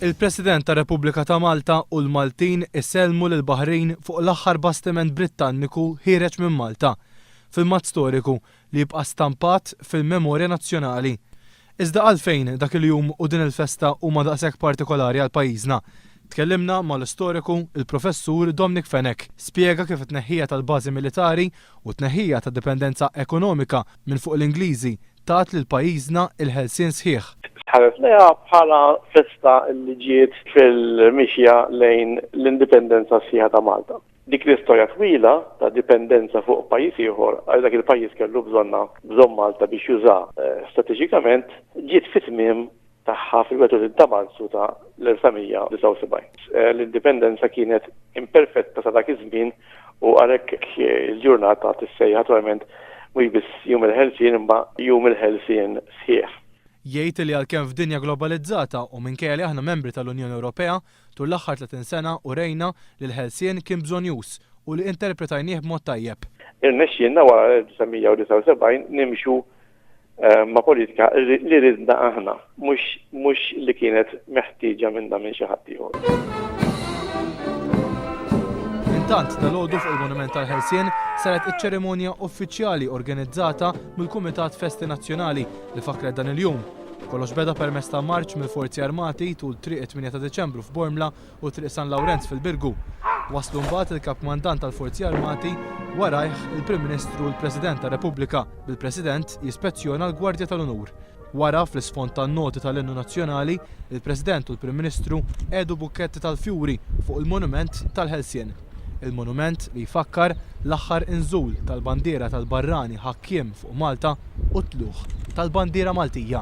Il-President tar-Repubblika ta' Malta u l-Maltin isellmu lil Baħrin fuq l-aħħar bastiment Brittaniku ħireġ minn Malta fil-mat storiku li jibqa' stampat fil-memorja nazzjonali. Iżda għalfejn dak il-jum u din il-festa huma daqshekk partikolari għal pajjiżna. Tkellimna mal-istoriku il-professur Dominic Fenech, spjega kif it-tneħħija tal-bażi militari u t-tneħħija tad-dipendenza ekonomika minn fuq l-Ingliżi tat lil pajjiżna il-ħelsien sħiħ. Ħares leha bħala festa li ġiet fil-mixja lejn l-indipendenza sħiħa ta' Malta. Dik l-istorja twila ta' dipendenza fuq pajjiż ieħor għal dak il-pajjiż kellu bżonn Malta biex juża strateġikament ġiet fit-tmiem tagħha fil-metodu ta' Marzu ta' l-1979. L-indipendenza kienet imperfetta sa dak iż-żmien u għalhekk il-ġurnata tissejjaħ attualment mhux biss jum il-ħelsien imma jum il-ħelsien sħiħ. Jgħid li għalkemm f'dinja globalizzata u minkejja li aħna membri tal-Unjoni Ewropea tul l-aħħar 30 sena u rejna li l-ħelsien kien bżonjus u li interpretajnieh b'mod tajjeb. Irnexxielna wara 1979 nimxu ma' politika li ridna aħna, mhux li kienet meħtieġa minna minn xi ħadd ieħor. Intant dalgħodu fuq il-Monument tal-Ħelsien saret iċ-ċerimonja uffiċjali organizzata mill-Kumitat Festi Nazzjonali li fakret dan il-jum. Kollox beda permezz ta' marċ mill-Forzi Armati tul triq 8 ta' Deċembru f'Bormla u triq San Lawrenz fil-Birgu. Waslu mbagħad il-Kap-Mandant tal-Forzi Armati warajh il-Prim Ministru u l-President tar-Repubblika bil-President jispezzjona l-Gwardja tal-Unur. Wara fl-isfond tan-noti tal-Innu Nazzjonali, il-President u l-Prim Ministru għedu bukketti tal-fjuri fuq il-Monument tal-Ħelsien. Il-monument li jfakkar l-aħħar inżul tal-bandiera tal-Barrani ħakkiem fuq Malta u t-tluħ tal-bandiera Maltija.